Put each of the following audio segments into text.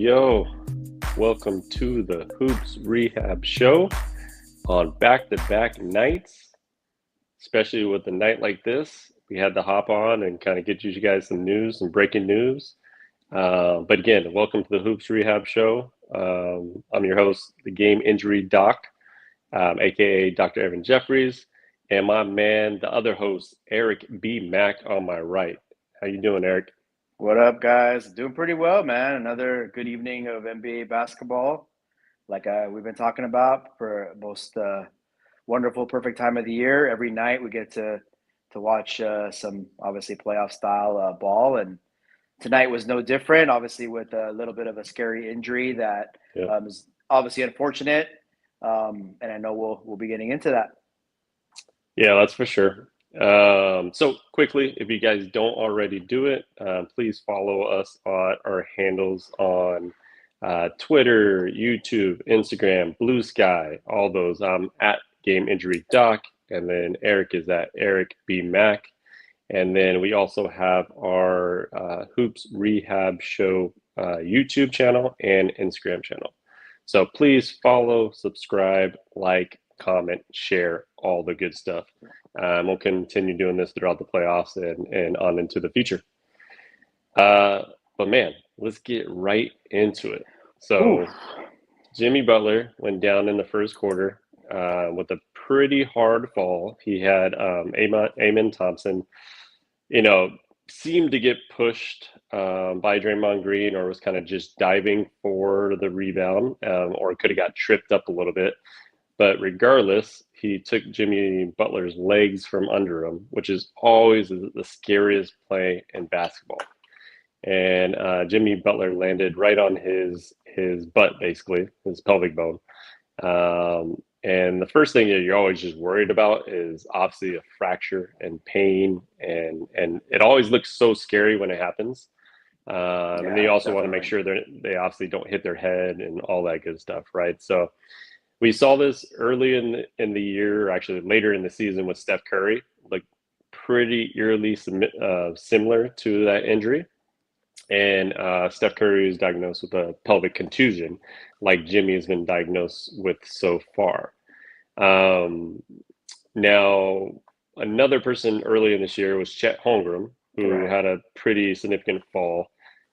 yo. Welcome to the Hoops Rehab Show on back-to-back nights, especially with a night like this. We had to hop on and kind of get you guys some news, some breaking news. But again, welcome to the Hoops Rehab Show. I'm your host, the Game Injury Doc, aka Dr. Evan Jeffries, and my man, the other host, Eric B. Mack, on my right. How you doing, Eric? What up, guys? Doing pretty well, man. Another good evening of NBA basketball, like we've been talking about for most wonderful, perfect time of the year. Every night we get to watch some obviously playoff style ball, and tonight was no different. Obviously, with a little bit of a scary injury that Yeah. is obviously unfortunate, and I know we'll be getting into that. Yeah, that's for sure. So quickly, if you guys don't already do it, please follow us on our handles on Twitter, YouTube, Instagram, Blue Sky, all those. I'm at Game Injury Doc, and then Eric is at Eric B. Mack. And then we also have our Hoops Rehab Show YouTube channel and Instagram channel. So please follow, subscribe, like, comment, share, all the good stuff. We'll continue doing this throughout the playoffs and on into the future. But man, let's get right into it. So Ooh. Jimmy Butler went down in the first quarter with a pretty hard fall. He had Amen Thompson, seemed to get pushed by Draymond Green, or was kind of just diving for the rebound, or could have got tripped up a little bit. But regardless, he took Jimmy Butler's legs from under him, which is always the scariest play in basketball. And Jimmy Butler landed right on his butt, basically, his pelvic bone. And the first thing that you're always just worried about is obviously a fracture and pain, and it always looks so scary when it happens. And then you also want to make sure that they obviously don't hit their head and all that good stuff, right? So we saw this early in the year, or actually later in the season with Steph Curry, like pretty eerily similar to that injury. And Steph Curry was diagnosed with a pelvic contusion, like Jimmy has been diagnosed with so far. Now, another person early in this year was Chet Holmgren, who had a pretty significant fall,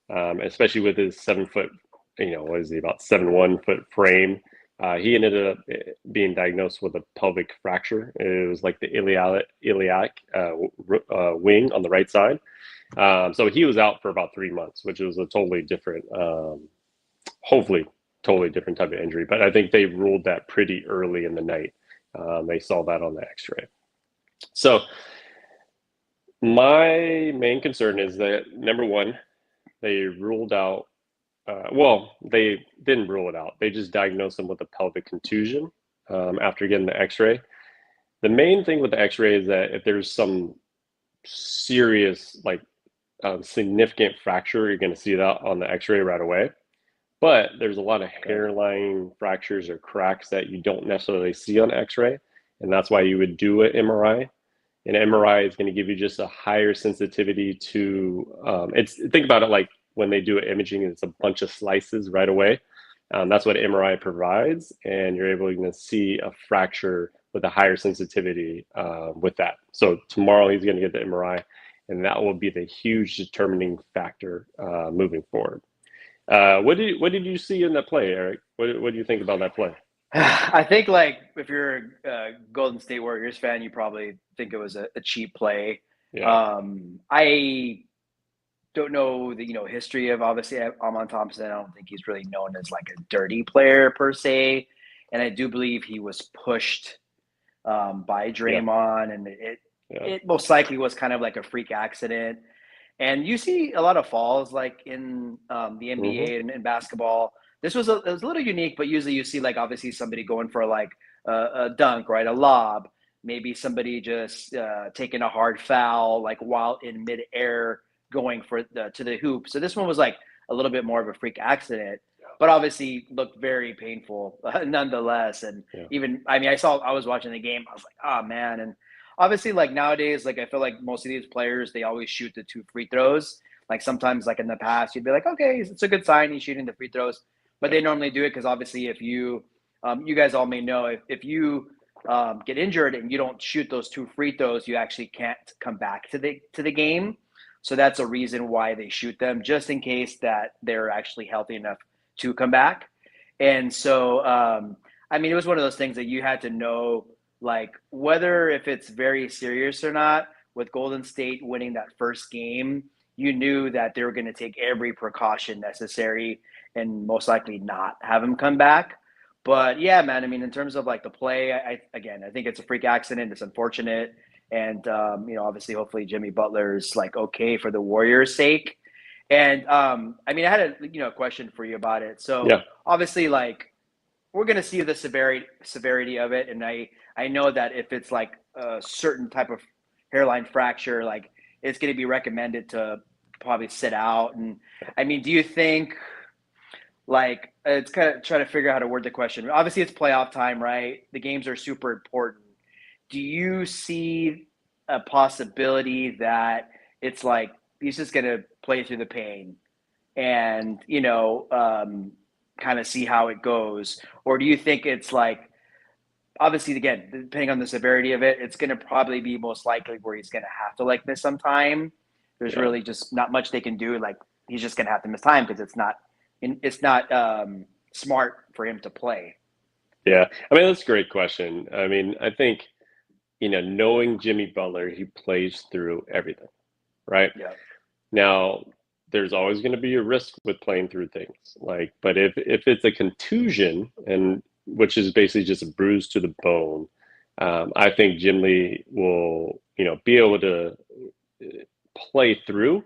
especially with his 7 foot, what is he, about 7'1" frame. He ended up being diagnosed with a pelvic fracture. It was like the iliac wing on the right side. So he was out for about 3 months, which was a totally different, hopefully totally different type of injury. But I think they ruled that pretty early in the night. They saw that on the x-ray. So my main concern is that, number one, they ruled out, they didn't rule it out. They just diagnosed him with a pelvic contusion after getting the x-ray. The main thing with the x-ray is that if there's some serious, significant fracture, you're going to see that on the x-ray right away. But there's a lot of hairline fractures or cracks that you don't necessarily see on x-ray, and that's why you would do an MRI. An MRI is going to give you just a higher sensitivity to, think about it like when they do imaging, it's a bunch of slices right away. That's what MRI provides, and you're able to see a fracture with a higher sensitivity with that. So tomorrow he's going to get the MRI, and that will be the huge determining factor moving forward. What did you see in that play, Eric? What do you think about that play? I think, if you're a Golden State Warriors fan, you probably think it was a cheap play. Yeah. I don't know the history of, obviously, Amen Thompson. I don't think he's really known as like a dirty player per se, and I do believe he was pushed by Draymond, and it most likely was kind of like a freak accident. And you see a lot of falls like in the NBA and in basketball. This was it was a little unique, but usually you see obviously somebody going for like a dunk, right? A lob, maybe somebody just taking a hard foul while in midair going to the hoop. So this one was a little bit more of a freak accident, but obviously looked very painful nonetheless. And even, I was watching the game, I was like, oh man. And obviously nowadays, I feel like most of these players, they always shoot the 2 free throws. Like sometimes, like in the past, you'd be like, okay, it's a good sign he's shooting the free throws. But they normally do it because obviously, if you, you guys all may know, if you get injured and you don't shoot those 2 free throws, you actually can't come back to the game. So that's a reason why they shoot them, just in case that they're actually healthy enough to come back. And so, I mean, it was one of those things that you had to know, like whether if it's very serious or not. With Golden State winning that first game, you knew that they were going to take every precaution necessary and most likely not have him come back. But yeah, man, I mean, in terms of like the play, I think it's a freak accident. It's unfortunate. And, obviously, hopefully Jimmy Butler's like okay for the Warriors' sake. And I mean, I had a question for you about it. So Yeah. obviously, like we're gonna see the severity of it, and I know that if it's like a certain type of hairline fracture, like it's gonna be recommended to probably sit out. And I mean, do you think like it's kind of trying to figure out how to word the question. Obviously, it's playoff time, right? The games are super important. Do you see a possibility that it's like he's just gonna play through the pain and kind of see how it goes, or do you think it's like obviously again depending on the severity of it, it's going to probably be most likely where he's going to have to like miss some time. There's Yeah. really just not much they can do. Like he's just going to have to miss time because it's not smart for him to play. Yeah. I mean, that's a great question. I mean, I think, knowing Jimmy Butler, he plays through everything, right? Yeah. Now, there's always going to be a risk with playing through things. Like, but if it's a contusion, and which is basically just a bruise to the bone, I think Jim Lee will, be able to play through.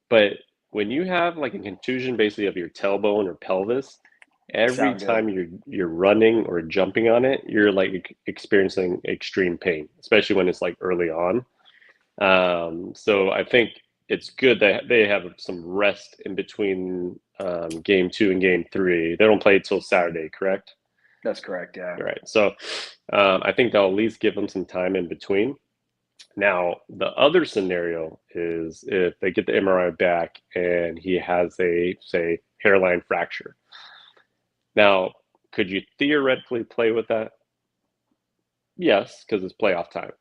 But when you have like a contusion basically of your tailbone or pelvis, every Sound good. time you're running or jumping on it, you're like experiencing extreme pain, especially when it's like early on. So I think it's good that they have some rest in between game two and game three. They don't play till Saturday, correct? That's correct. Yeah. All right. So I think they'll at least give them some time in between. Now, the other scenario is if they get the MRI back and he has a, say, hairline fracture. Now, could you theoretically play with that? Yes, because it's playoff time.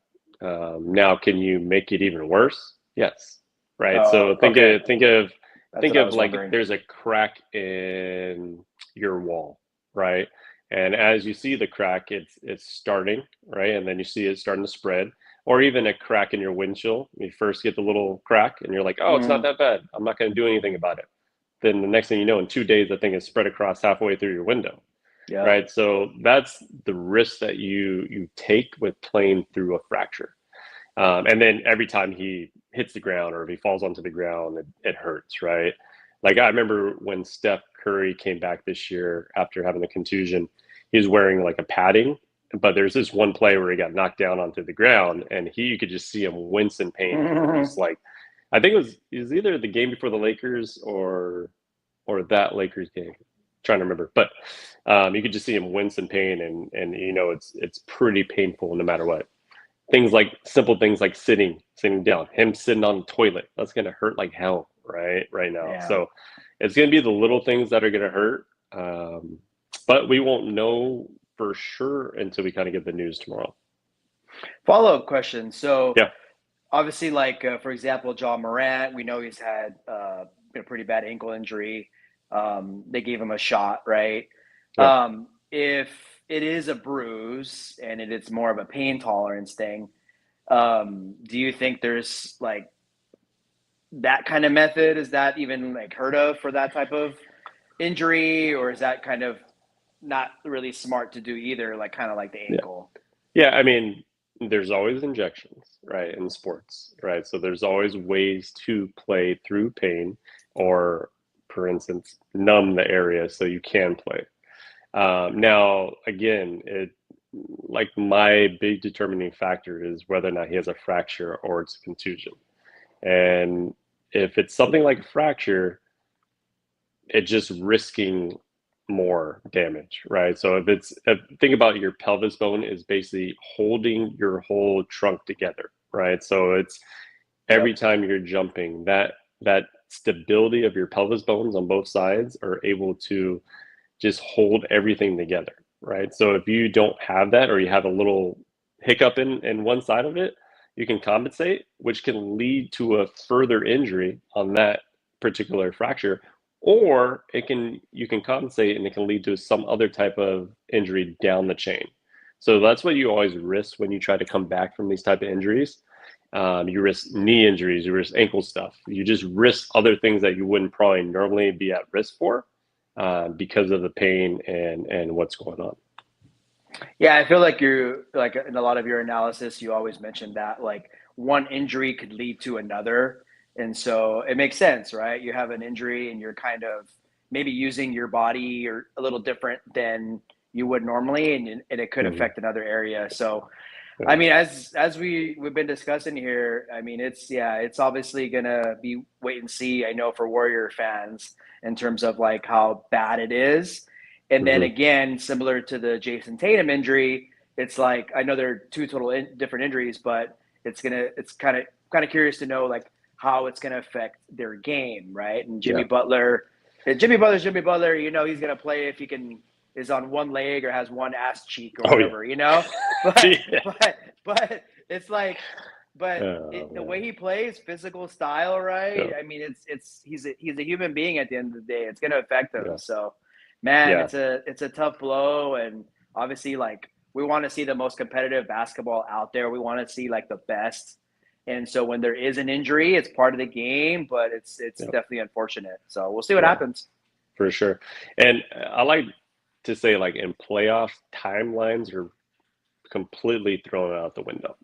Now, can you make it even worse? Yes. Right. So think Okay. of think of That's think what I of was like wondering. there's a crack in your wall, right? And as you see the crack, it's starting, right? And then you see it starting to spread, or even a crack in your windshield. You first get the little crack, and you're like, "Oh, it's not Mm, that bad. I'm not going to do anything about it." Then the next thing you know, in 2 days, that thing is spread across halfway through your window, yeah. right? So that's the risk that you take with playing through a fracture. And then every time he hits the ground or if he falls onto the ground, it hurts, right? Like I remember when Steph Curry came back this year after having the contusion, he was wearing like a padding, but there's this one play where he got knocked down onto the ground and you could just see him wince in pain. And it was like, I think it was either the game before the Lakers or that Lakers game. I'm trying to remember, but you could just see him wince in pain, and it's pretty painful no matter what. Things like simple things like sitting down, him sitting on the toilet, that's going to hurt like hell right now. Yeah. So it's going to be the little things that are going to hurt, but we won't know for sure until we kind of get the news tomorrow. Follow-up question. So Yeah. obviously, like for example, John Morant, we know he's had a pretty bad ankle injury. They gave him a shot, right? Yeah. If it is a bruise and it's more of a pain tolerance thing, do you think there's like that kind of method? Is that even like heard of for that type of injury, or is that kind of not really smart to do either? Like kind of like the Yeah. ankle. Yeah, I mean, there's always injections, right, in sports, right? So there's always ways to play through pain or, for instance, numb the area so you can play. Now, again, it like my big determining factor is whether or not he has a fracture or it's a contusion. And if it's something like a fracture, it's just risking more damage, right? So think about your pelvis bone is basically holding your whole trunk together, right? So it's every Yep. time you're jumping, that stability of your pelvis bones on both sides are able to just hold everything together, right? So if you don't have that, or you have a little hiccup in one side of it, you can compensate, which can lead to a further injury on that particular fracture, or you can compensate and it can lead to some other type of injury down the chain. So that's what you always risk when you try to come back from these type of injuries. You risk knee injuries, you risk ankle stuff. You just risk other things that you wouldn't probably normally be at risk for, because of the pain and what's going on. Yeah, I feel like you're like in a lot of your analysis, you always mention that like one injury could lead to another. And so it makes sense, right? You have an injury and you're kind of maybe using your body or a little different than you would normally, and it could Mm-hmm. affect another area. So I Yeah. mean, as we've been discussing here, I mean, it's obviously gonna be wait and see. I know for Warrior fans in terms of like how bad it is, and then Mm-hmm. again, similar to the Jason Tatum injury, it's like I know they're two different injuries, but it's kind of curious to know like how it's gonna affect their game, right? And Yeah. Jimmy Butler's Jimmy Butler. You know, he's gonna play if he can is on one leg or has one ass cheek or Oh yeah. whatever, you know. But Yeah. but it's like, Oh the man. way he plays, physical style, right? Yeah. I mean, he's a human being at the end of the day. It's gonna affect him. Yeah. So, man, Yeah. it's a tough blow, and obviously, like we want to see the most competitive basketball out there. We want to see like the best. And so when there is an injury, it's part of the game, but it's Yeah. definitely unfortunate. So we'll see what Yeah. happens. For sure. And I like to say, like, in playoff timelines are completely thrown out the window.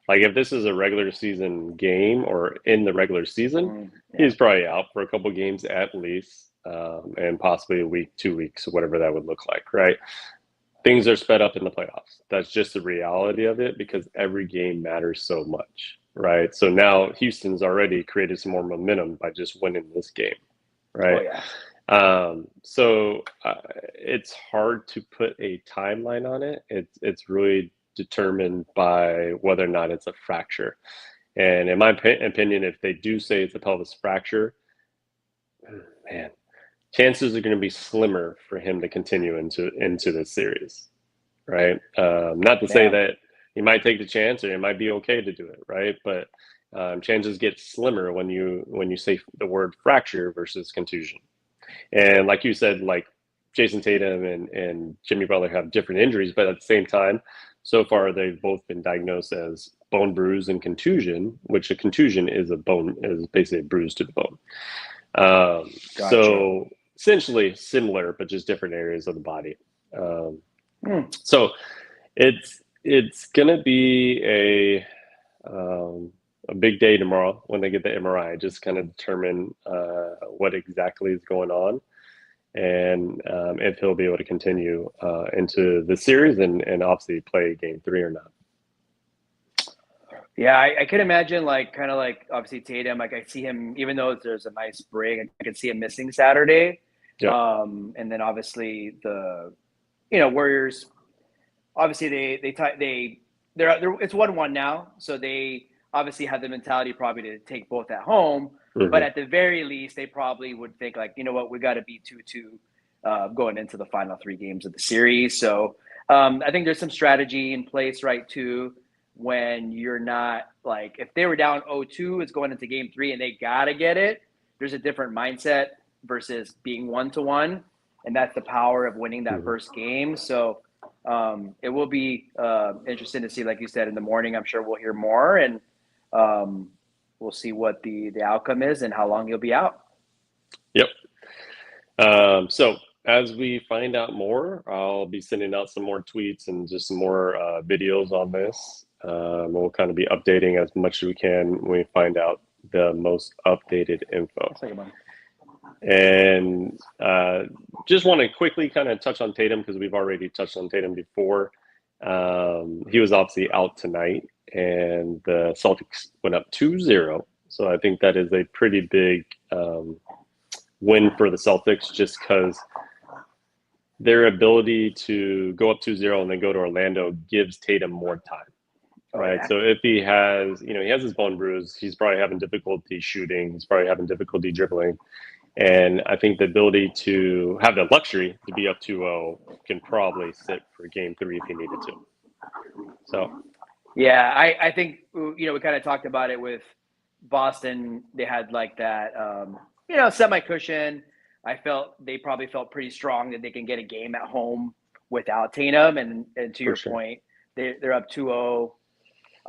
Like if this is a regular season game or in the regular season, Yeah. he's probably out for a couple games at least, and possibly a week, 2 weeks, whatever that would look like, right? Things are sped up in the playoffs. That's just the reality of it because every game matters so much, right? So now Houston's already created some more momentum by just winning this game, Oh right? yeah. So it's hard to put a timeline on it. It's really determined by whether or not it's a fracture. And in my opinion, if they do say it's a pelvis fracture, man, chances are going to be slimmer for him to continue into this series, right? Not to say Yeah. that he might take the chance or it might be okay to do it, right? But chances get slimmer when you say the word fracture versus contusion. And like you said, like Jason Tatum and Jimmy Butler have different injuries, but at the same time, so far they've both been diagnosed as bone bruise and contusion, which a contusion is basically a bruise to the bone. Gotcha. So essentially similar, but just different areas of the body. Um, Hmm. so it's gonna be a big day tomorrow when they get the MRI, just kind of determine what exactly is going on and if he'll be able to continue into the series and obviously play game 3 or not. Yeah, I can imagine like kind of like obviously Tatum, like I see him even though there's a nice break, I can see him missing Saturday. Yeah. And then obviously the Warriors obviously they're it's 1-1 now, so they obviously have the mentality probably to take both at home, but Mm-hmm. at the very least they probably would think like, you know what, we got to be 2-2 going into the final 3 games of the series. So I think there's some strategy in place, right, too, when you're not like if they were down 0-2, it's going into game 3 and they got to get it. There's a different mindset versus being 1-1, and that's the power of winning that Mm-hmm. first game. So it will be interesting to see, like you said, in the morning. I'm sure we'll hear more, and we'll see what the outcome is and how long he'll be out. Yep. So as we find out more, I'll be sending out some more tweets and just some more videos on this. We'll kind of be updating as much as we can when we find out the most updated info. And just want to quickly kind of touch on Tatum because we've already touched on Tatum before. He was obviously out tonight, and the Celtics went up 2-0. So I think that is a pretty big win for the Celtics just because their ability to go up 2-0 and then go to Orlando gives Tatum more time. Oh right? yeah. So if he has, he has his bone bruise, he's probably having difficulty shooting, he's probably having difficulty dribbling. And I think the ability to have the luxury to be up 2-0 can probably sit for game three if he needed to. So, Yeah, I think we kind of talked about it with Boston. They had like that semi cushion. I felt they probably felt pretty strong that they can get a game at home without Tatum. And to for your sure. point, they're up 2-0.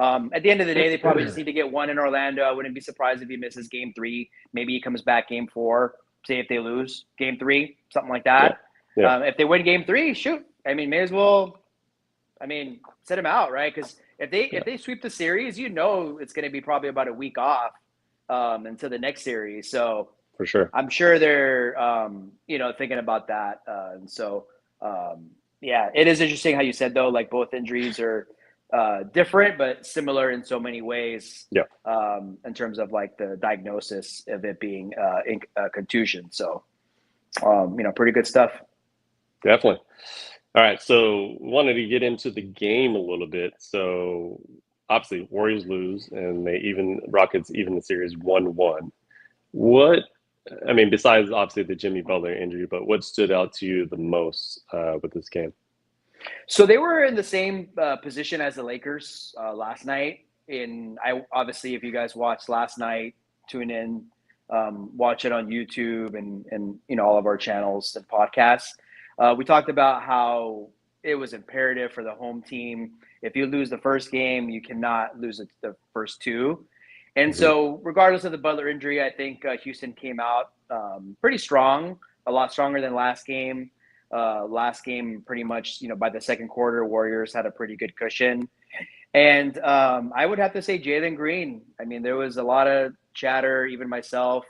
At the end of the day, they probably just need to get one in Orlando. I wouldn't be surprised if he misses game three. Maybe he comes back game four. Say if they lose game three, something like Yeah. that. Yeah. If they win game three, shoot. I mean, may as well. I mean, set him out, right? Because Yeah. if they sweep the series, it's going to be probably about a week off until the next series. So For sure. I'm sure they're thinking about that. And so yeah, it is interesting how you said though, like both injuries are different but similar in so many ways Yeah. in terms of like the diagnosis of it being contusion. So pretty good stuff. Definitely. All right. So wanted to get into the game a little bit. So obviously Warriors lose and Rockets even the series 1-1. What I mean, besides obviously the Jimmy Butler injury, but what stood out to you the most with this game? So they were in the same position as the Lakers last night. I obviously, if you guys watched last night, tune in, watch it on YouTube and all of our channels and podcasts. We talked about how it was imperative for the home team. If you lose the first game, you cannot lose the first two. And Mm-hmm. so, regardless of the Butler injury, I think Houston came out pretty strong, a lot stronger than last game. Last game, pretty much, by the second quarter, Warriors had a pretty good cushion. And I would have to say Jalen Green. I mean, there was a lot of chatter, even myself,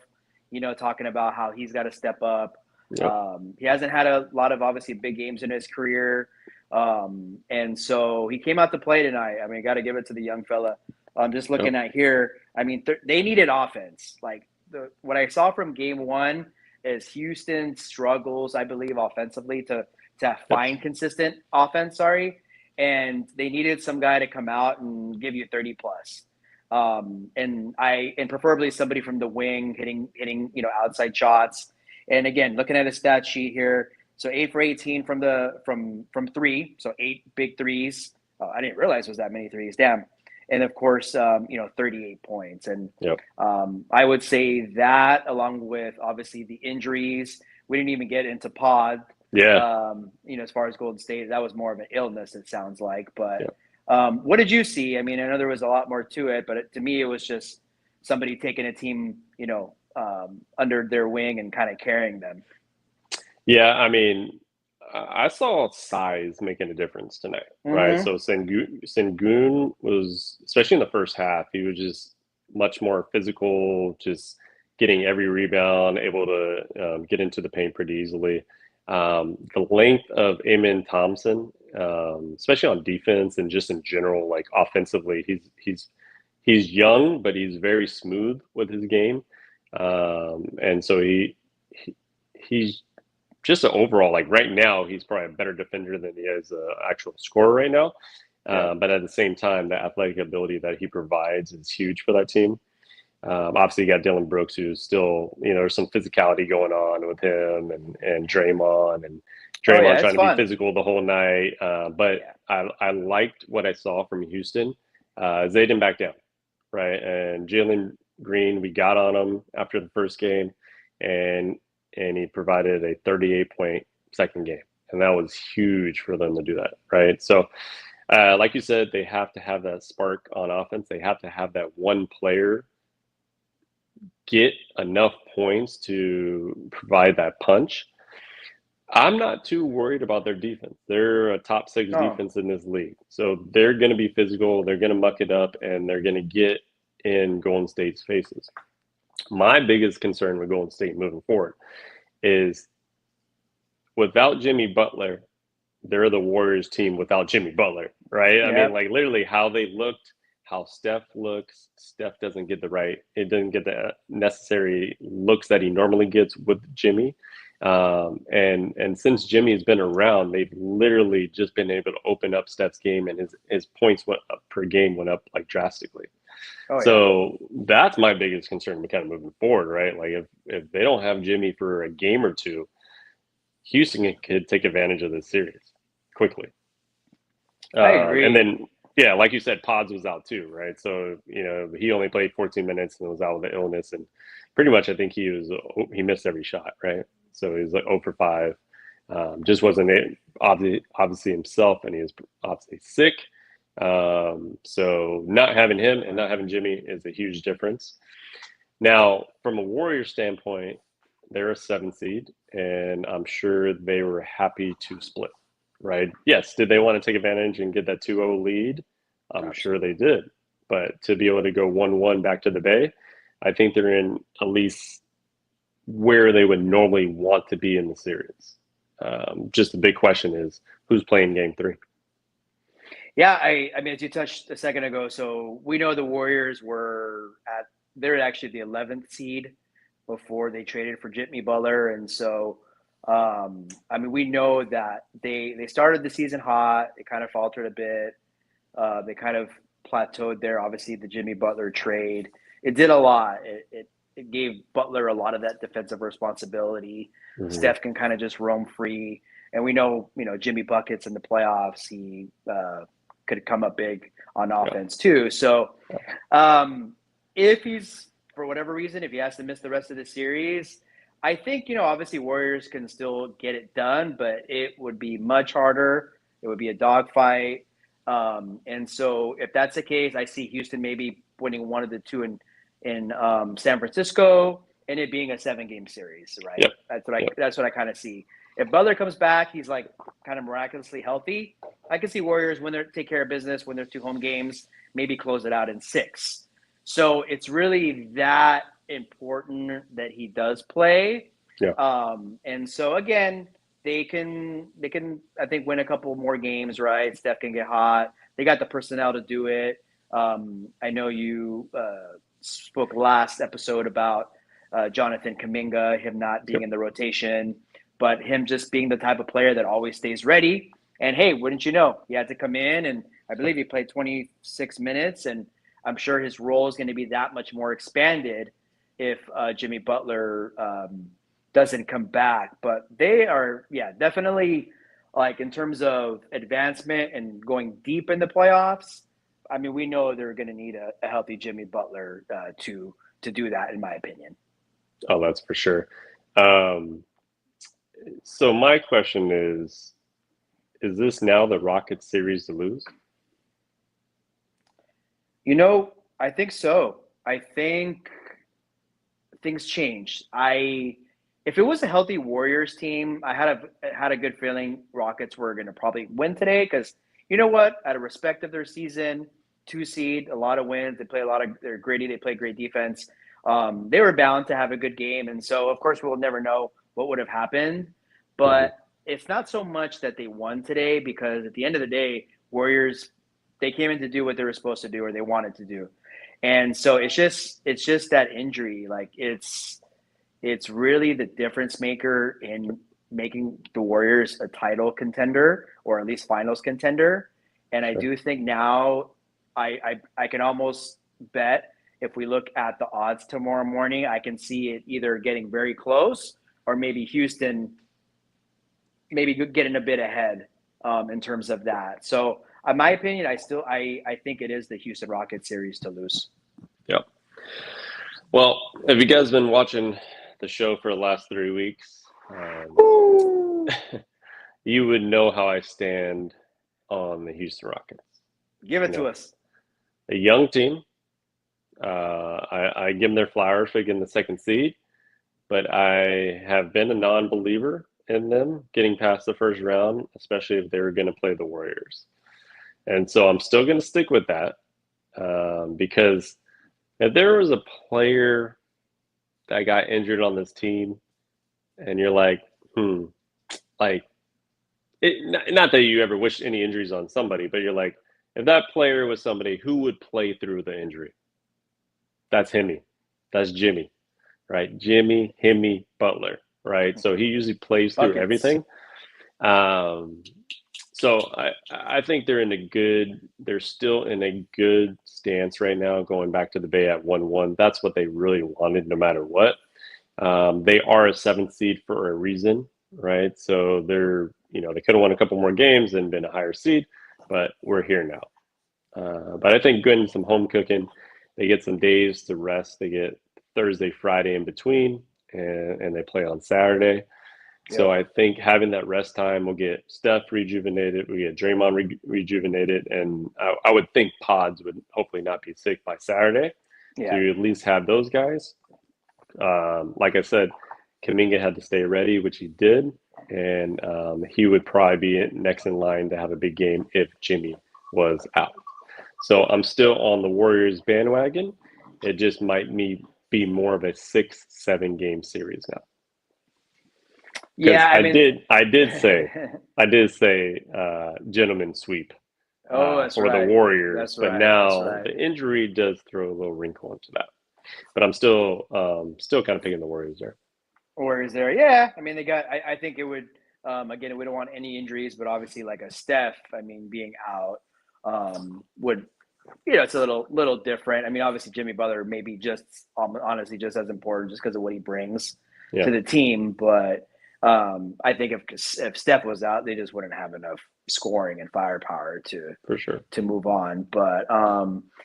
talking about how he's got to step up. Yep. He hasn't had a lot of obviously big games in his career. And so he came out to play tonight. I mean, got to give it to the young fella. I'm just looking Yep. at here. I mean, they needed offense. Like what I saw from game one is Houston struggles, I believe, offensively to Yes. find consistent offense. Sorry, and they needed some guy to come out and give you 30 plus. And preferably somebody from the wing hitting outside shots. And again, looking at a stat sheet here, so 8 for 18 from three, so 8 big threes. I didn't realize it was that many threes. Damn. And of course, 38 points. And Yep. I would say that, along with obviously the injuries, we didn't even get into pod. Yeah. As far as Golden State, that was more of an illness, it sounds like. But Yep. what did you see? I mean, I know there was a lot more to it, but to me, it was just somebody taking a team, under their wing and kind of carrying them. Yeah. I mean, I saw size making a difference tonight, right? Mm-hmm. So Sengun was, especially in the first half, he was just much more physical, just getting every rebound, able to get into the paint pretty easily. The length of Amen Thompson, especially on defense and just in general, like offensively, he's young, but he's very smooth with his game, and so he's just an overall, like right now, he's probably a better defender than he is an actual scorer right now. Yeah. But at the same time, the athletic ability that he provides is huge for that team. Obviously, you got Dylan Brooks, who's still, there's some physicality going on with him and Draymond Oh yeah, trying it's to be fun. physical the whole night. But Yeah. I liked what I saw from Houston. They didn't back down, right? And Jalen Green, we got on him after the first game, and he provided a 38-point second game, and that was huge for them to do that, right? So, like you said, they have to have that spark on offense. They have to have that one player get enough points to provide that punch. I'm not too worried about their defense. They're a top six No. defense in this league. So they're going to be physical, they're going to muck it up, and they're going to get in Golden State's faces. My biggest concern with Golden State moving forward is without Jimmy Butler, they're the Warriors team without Jimmy Butler, right? I mean, Yep. like literally how they looked, how Steph looks. Steph doesn't get the necessary looks that he normally gets with Jimmy. And since Jimmy's been around, they've literally just been able to open up Steph's game, and his points went up per game went up like drastically. Oh yeah. So that's my biggest concern kind of moving forward, right? Like if they don't have Jimmy for a game or two, Houston could take advantage of this series quickly. I And agree. then, yeah, like you said, Pods was out too, right? So he only played 14 minutes and was out with the illness, and pretty much I think he missed every shot, right? So he was like 0 for 5. Just wasn't it obviously himself, and he was obviously sick. So not having him and not having Jimmy is a huge difference. Now, from a Warrior standpoint, they're a 7 seed, and I'm sure they were happy to split, right? Yes, did they want to take advantage and get that 2-0 lead? I'm sure they Absolutely. did. But to be able to go 1-1 back to the Bay, I think they're in at least where they would normally want to be in the series. Just the big question is who's playing game 3? Yeah, I mean, as you touched a second ago, so we know the Warriors they're actually the 11th seed before they traded for Jimmy Butler, and so I mean, we know that they started the season hot. It kind of faltered a bit. They kind of plateaued there. Obviously, the Jimmy Butler trade it did a lot. It gave Butler a lot of that defensive responsibility. Mm-hmm. Steph can kind of just roam free, and we know Jimmy buckets in the playoffs. He could come up big on Yeah. offense too. So um, if he's for whatever reason, if he has to miss the rest of the series, I think obviously Warriors can still get it done, but it would be much harder. It would be a dogfight. And so if that's the case, I see Houston maybe winning one of the two in San Francisco, and it being a 7-game series, right? Yep. That's what I kind of see. If Butler comes back, he's like kind of miraculously healthy. I can see Warriors take care of business, win their 2 home games, maybe close it out in 6. So it's really that important that he does play. Yeah. And so again, they can I think win a couple more games, right? Steph can get hot. They got the personnel to do it. I know you spoke last episode about Jonathan Kuminga, him not being Yep. in the rotation, but him just being the type of player that always stays ready. And hey, wouldn't you know, he had to come in, and I believe he played 26 minutes, and I'm sure his role is going to be that much more expanded if Jimmy Butler doesn't come back. But they are, yeah, definitely like in terms of advancement and going deep in the playoffs. I mean, we know they're going to need a healthy Jimmy Butler to do that, in my opinion. Oh, that's for sure. Um, so my question is this now the Rockets series to lose? I think so. I think things changed. If it was a healthy Warriors team, I had a good feeling Rockets were going to probably win today because you know what? Out of respect of their season, 2 seed, a lot of wins. They play a lot of. They're gritty. They play great defense. They were bound to have a good game, and so of course we'll never know what would have happened. Mm-hmm. But it's not so much that they won today because at the end of the day, Warriors they came in to do what they were supposed to do or they wanted to do. And so it's just that injury. Like it's really the difference maker in making the Warriors a title contender or at least finals contender. And I Sure. do think now I can almost bet if we look at the odds tomorrow morning, I can see it either getting very close or maybe Houston maybe getting a bit ahead in terms of that. So, in my opinion, I think it is the Houston Rockets series to lose. Yep. Well, have you guys been watching the show for the last 3 weeks? You would know how I stand on the Houston Rockets. Give You it to know, us. a young team. I give them their flowers for getting the 2nd seed, but I have been a non-believer in them getting past the first round, especially if they were going to play the Warriors. And so I'm still going to stick with that because if there was a player that got injured on this team, and you're like, like not that you ever wish any injuries on somebody, but you're like, if that player was somebody who would play through the injury, that's Himmy, that's Jimmy, right? Jimmy Butler. right? So he usually plays through Buckets. everything. Um, so I think they're still in a good stance right now, going back to the Bay at 1-1. That's what they really wanted, no matter what. They are a seventh seed for a reason, right? So they could have won a couple more games and been a higher seed, but we're here now. But I think getting some home cooking, they get some days to rest. They get Thursday, Friday in between, and they play on Saturday. So Yep. I think having that rest time will get Steph rejuvenated, we get Draymond rejuvenated, and I would think Pods would hopefully not be sick by Saturday. So Yeah. you at least have those guys. Like I said, Kaminga had to stay ready, which he did, and he would probably be next in line to have a big game if Jimmy was out. So I'm still on the Warriors bandwagon. It just might be more of a 6-7 game series now. Because Yeah. I mean, I did say gentleman sweep oh, that's for the right. Warriors, That's but right. That's now right. the injury does throw a little wrinkle into that. But I'm still kind of picking the Warriors there. Or is there? Yeah. I mean, they got. I think it would. Again, we don't want any injuries, but obviously, like a Steph, I mean, being out would it's a little different. I mean, obviously Jimmy Butler maybe just honestly just as important just because of what he brings Yeah, to the team. But I think if Steph was out, they just wouldn't have enough scoring and firepower for sure. to move on. But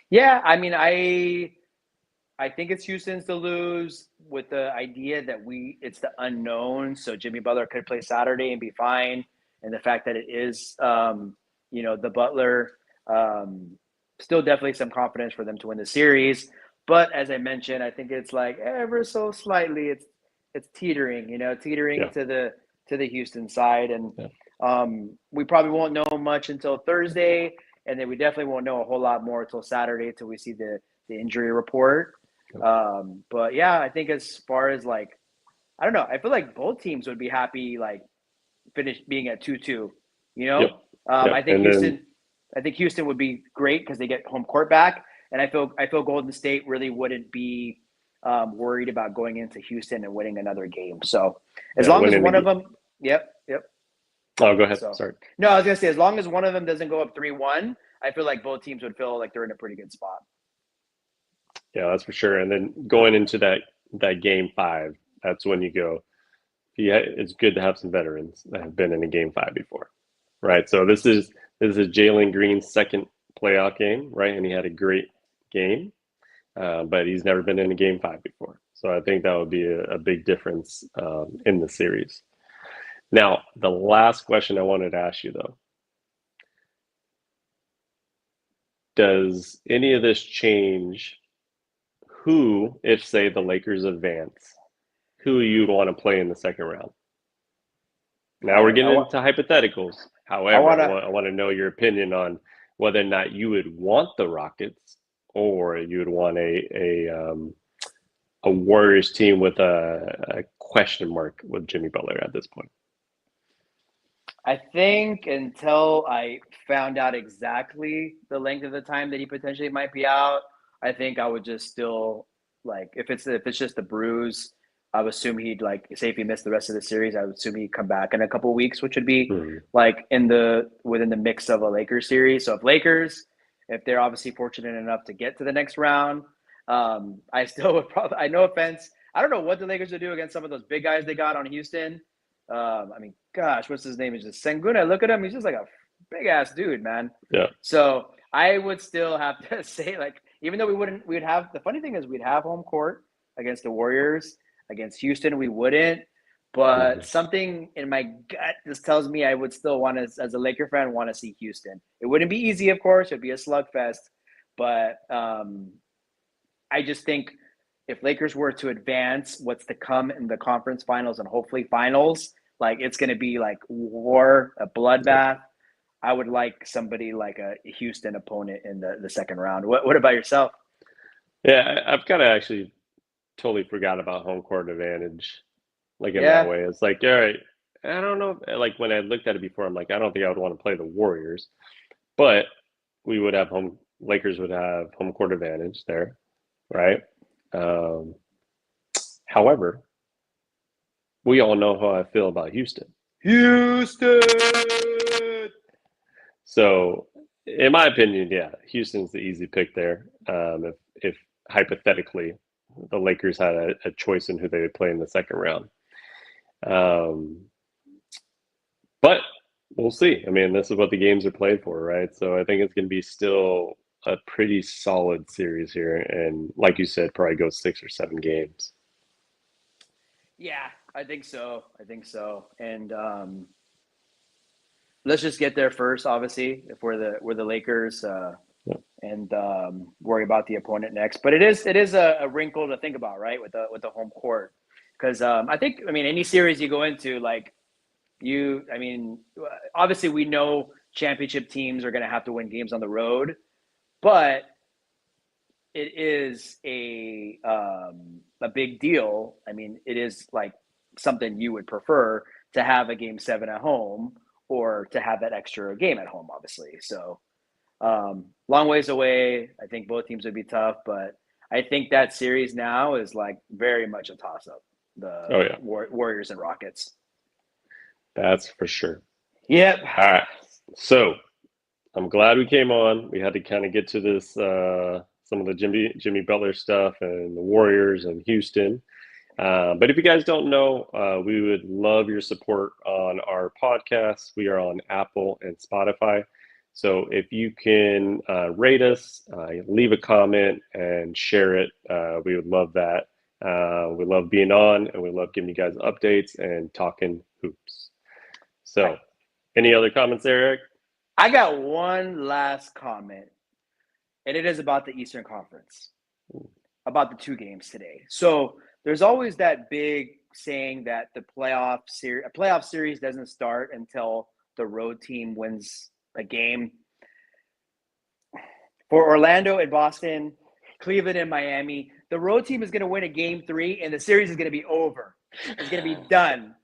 yeah, I mean, I think it's Houston's to lose with the idea that it's the unknown. So Jimmy Butler could play Saturday and be fine, and the fact that it is the Butler. Um, Still definitely some confidence for them to win the series. But as I mentioned, I think it's like ever so slightly it's teetering, teetering Yeah, to the Houston side. And yeah, we probably won't know much until Thursday, and then we definitely won't know a whole lot more until Saturday until we see the injury report. yeah. But yeah, I think as far as like I don't know, I feel like both teams would be happy like finish being at 2-2. You Yep, know, yep. And then I think Houston would be great because they get home court back, and I feel Golden State really wouldn't be worried about going into Houston and winning another game. So as yeah, long as winning the one of game. them, yep. Oh, go ahead. So Sorry. no, I was gonna say as long as one of them doesn't go up 3-1, I feel like both teams would feel like they're in a pretty good spot. Yeah, that's for sure. And then going into that game five, that's when you go. Yeah, it's good to have some veterans that have been in a game five before, right? So this is Jalen Green's second playoff game, right? And he had a great game, but he's never been in a game five before. So I think that would be a big difference in the series. Now, the last question I wanted to ask you though, does any of this change who, if say the Lakers advance, who you'd want to play in the second round? All Now we're right, getting into hypotheticals. I However, want I to. want I want to know your opinion on whether or not you would want the Rockets or you would want a Warriors team with a question mark with Jimmy Butler at this point. I think until I found out exactly the length of the time that he potentially might be out, I think I would just still like if it's just the bruise, I would assume he'd like say if he missed the rest of the series, I would assume he'd come back in a couple of weeks, which would be Hmm. like within the mix of a Lakers series. So if they're obviously fortunate enough to get to the next round, I still would probably I no offense. I don't know what the Lakers would do against some of those big guys they got on Houston. I mean, gosh, what's his name? Is just Sengun. Look at him; he's just like a big ass dude, man. Yeah. So I would still have to say, like, even though we'd have the funny thing is we'd have home court against the Warriors, against Houston, we wouldn't. But Hmm. something in my gut just tells me I would still want to, as a Laker fan, want to see Houston. It wouldn't be easy, of course; it'd be a slugfest. But I just think if Lakers were to advance, what's to come in the conference finals and hopefully finals, like it's going to be like war, a Yep. bloodbath. I would like somebody like a Houston opponent in the second round. What about yourself? Yeah, I've kind of actually totally forgot about home court advantage, like in that Yeah, way. It's like, all right, I don't know. Like when I looked at it before, I'm like, I don't think I would want to play the Warriors, but we would have home. Lakers would have home court advantage there, right? Um, However, we all know how I feel about Houston. Houston. So, in my opinion, yeah, Houston's the easy pick there. If hypothetically the Lakers had a choice in who they would play in the second round. Um, but we'll see. I mean, this is what the games are played for, right? So I think it's going to be still a pretty solid series here. And like you said, probably go 6 or 7 games. Yeah, I think so. And let's just get there first, obviously, if we're the Lakers, Yeah. and worry about the opponent next. But it is a wrinkle to think about, right? With the home court, because I think, I mean, any series you go into, like I mean, obviously we know championship teams are going to have to win games on the road, but it is a big deal. I mean, it is like something you would prefer to have a game 7 at home or to have that extra game at home, obviously. So long ways away. I think both teams would be tough, but I think that series now is like very much a toss up. Oh, The yeah. Warriors and Rockets. That's for sure. Yep. All right. So I'm glad we came on. We had to kind of get to this, some of the Jimmy Butler stuff and the Warriors and Houston. But if you guys don't know, we would love your support on our podcast. We are on Apple and Spotify. So if you can rate us, leave a comment, and share it, we would love that. We love being on, and we love giving you guys updates and talking hoops. So, any other comments there, Eric? I got one last comment, and it is about the Eastern Conference, about the 2 games today. So there's always that big saying that a playoff series doesn't start until the road team wins a game. For Orlando and Boston, Cleveland and Miami, the road team is going to win a game 3, and the series is going to be over. It's going to be done.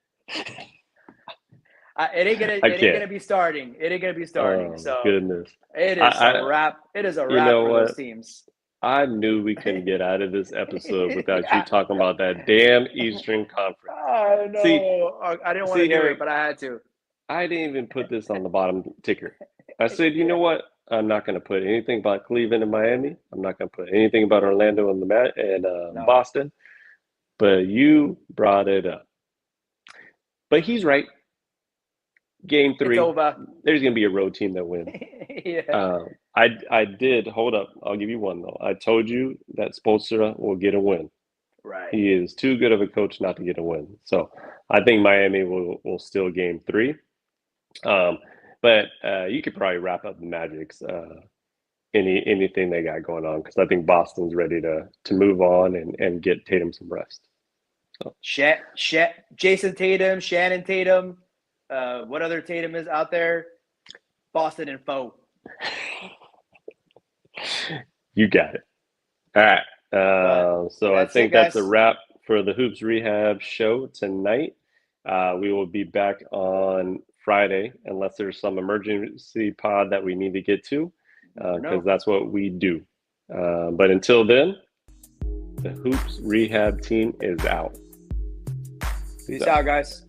It ain't gonna be starting. It ain't gonna be starting. Oh, so goodness. it is a wrap. It is a wrap for those teams. I knew we couldn't get out of this episode without you talking about that damn Eastern Conference. I know. See, I didn't want to do Eric, it, but I had to. I didn't even put this on the bottom ticker. I said, you know what? I'm not going to put anything about Cleveland and Miami. I'm not going to put anything about Orlando and No. Boston. But you brought it up. But he's right. Game 3, it's over. There's going to be a road team that wins. Yeah. I did, hold up, I'll give you one, though. I told you that Spoelstra will get a win. Right. He is too good of a coach not to get a win. So I think Miami will still game 3. But you could probably wrap up the Magic's anything they got going on, because I think Boston's ready to move on and get Tatum some rest. So. Jason Tatum, Shannon Tatum. What other Tatum is out there? Boston and Foe. You got it. All right. So I think that's a wrap for the Hoops Rehab show tonight. We will be back on Friday, unless there's some emergency pod that we need to get to, because that's what we do. But until then, the Hoops Rehab team is out. Peace out, guys.